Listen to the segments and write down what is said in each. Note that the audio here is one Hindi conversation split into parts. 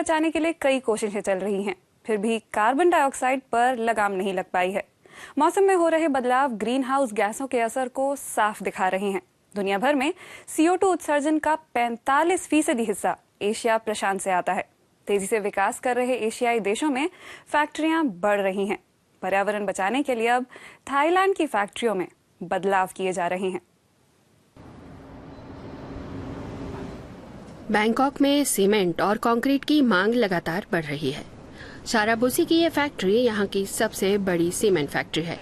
बचाने के लिए कई कोशिशें चल रही हैं, फिर भी कार्बन डाइऑक्साइड पर लगाम नहीं लग पाई है। मौसम में हो रहे बदलाव ग्रीन हाउस गैसों के असर को साफ दिखा रहे हैं। दुनिया भर में CO2 उत्सर्जन का 45% हिस्सा एशिया प्रशांत से आता है। तेजी से विकास कर रहे एशियाई देशों में फैक्ट्रियां बढ़ रही हैं। पर्यावरण बचाने के लिए अब थाईलैंड की फैक्ट्रियों में बदलाव किए जा रहे हैं। बैंकॉक में सीमेंट और कंक्रीट की मांग लगातार बढ़ रही है। साराबुसी की ये फैक्ट्री यहाँ की सबसे बड़ी सीमेंट फैक्ट्री है।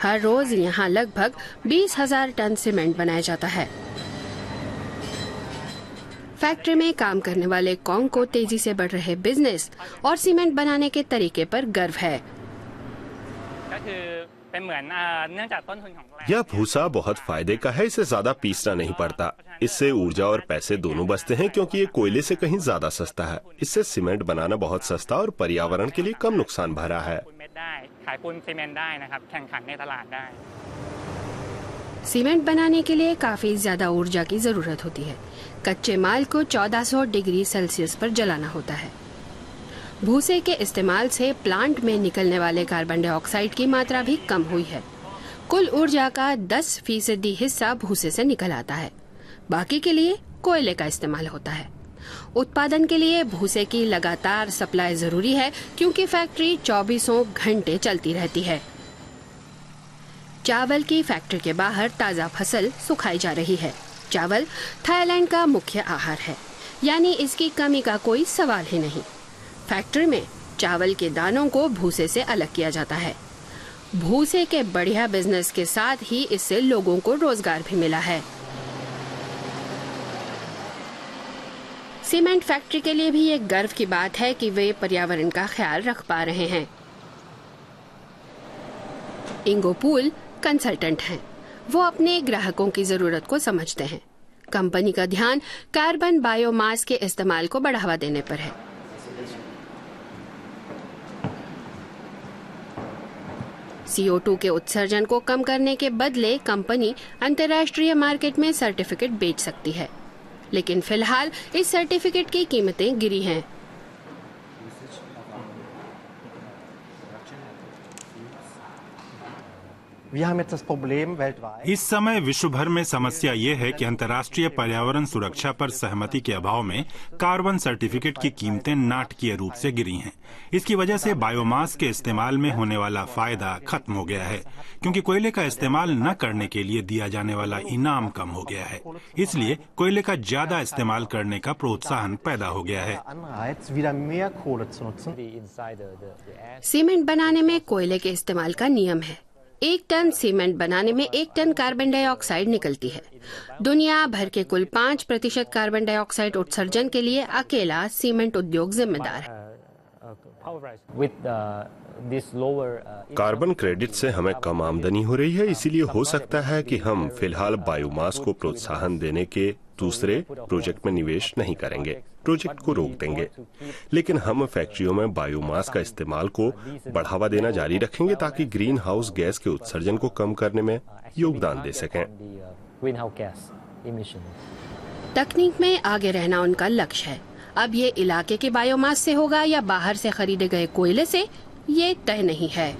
हर रोज यहाँ लगभग 20,000 टन सीमेंट बनाया जाता है। फैक्ट्री में काम करने वाले कॉन्ग को तेजी से बढ़ रहे बिजनेस और सीमेंट बनाने के तरीके पर गर्व है। यह भूसा बहुत फायदे का है, इसे ज्यादा पीसना नहीं पड़ता। इससे ऊर्जा और पैसे दोनों बचते हैं क्योंकि ये कोयले से कहीं ज्यादा सस्ता है। इससे सीमेंट बनाना बहुत सस्ता और पर्यावरण के लिए कम नुकसान भरा है। सीमेंट बनाने के लिए काफी ज्यादा ऊर्जा की जरूरत होती है। कच्चे माल को 1400 डिग्री सेल्सियस पर जलाना होता है। भूसे के इस्तेमाल से प्लांट में निकलने वाले कार्बन डाइऑक्साइड की मात्रा भी कम हुई है। कुल ऊर्जा का 10% हिस्सा भूसे से निकल आता है। बाकी के लिए कोयले का इस्तेमाल होता है। उत्पादन के लिए भूसे की लगातार सप्लाई जरूरी है क्योंकि फैक्ट्री 24 घंटे चलती रहती है। चावल की फैक्ट्री के बाहर ताजा फसल सुखाई जा रही है। चावल थाईलैंड का मुख्य आहार है, यानी इसकी कमी का कोई सवाल ही नहीं। फैक्ट्री में चावल के दानों को भूसे से अलग किया जाता है। भूसे के बढ़िया बिजनेस के साथ ही इससे लोगों को रोजगार भी मिला है। सीमेंट फैक्ट्री के लिए भी ये गर्व की बात है कि वे पर्यावरण का ख्याल रख पा रहे हैं। इंगोपूल कंसल्टेंट हैं। वो अपने ग्राहकों की जरूरत को समझते हैं। कंपनी का ध्यान कार्बन बायोमास के इस्तेमाल को बढ़ावा देने पर है। CO2 के उत्सर्जन को कम करने के बदले कंपनी अंतर्राष्ट्रीय मार्केट में सर्टिफिकेट बेच सकती है, लेकिन फिलहाल इस सर्टिफिकेट की कीमतें गिरी हैं। इस समय विश्व भर में समस्या ये है कि अंतर्राष्ट्रीय पर्यावरण सुरक्षा पर सहमति के अभाव में कार्बन सर्टिफिकेट की कीमतें नाटकीय रूप से गिरी हैं। इसकी वजह से बायोमास के इस्तेमाल में होने वाला फायदा खत्म हो गया है, क्योंकि कोयले का इस्तेमाल न करने के लिए दिया जाने वाला इनाम कम हो गया है। इसलिए कोयले का ज्यादा इस्तेमाल करने का प्रोत्साहन पैदा हो गया है। सीमेंट बनाने में कोयले के इस्तेमाल का नियम है। 1 टन सीमेंट बनाने में 1 टन कार्बन डाइऑक्साइड निकलती है। दुनिया भर के कुल 5% कार्बन डाइऑक्साइड उत्सर्जन के लिए अकेला सीमेंट उद्योग जिम्मेदार है। कार्बन क्रेडिट से हमें कम आमदनी हो रही है, इसीलिए हो सकता है कि हम फिलहाल बायोमास को प्रोत्साहन देने के दूसरे प्रोजेक्ट में निवेश नहीं करेंगे, प्रोजेक्ट को रोक देंगे। लेकिन हम फैक्ट्रियों में बायोमास का इस्तेमाल को बढ़ावा देना जारी रखेंगे ताकि ग्रीन हाउस गैस के उत्सर्जन को कम करने में योगदान दे सकें। तकनीक में आगे रहना उनका लक्ष्य है। अब ये इलाके के बायोमास से होगा या बाहर से खरीदे गए कोयले से, ये तय नहीं है।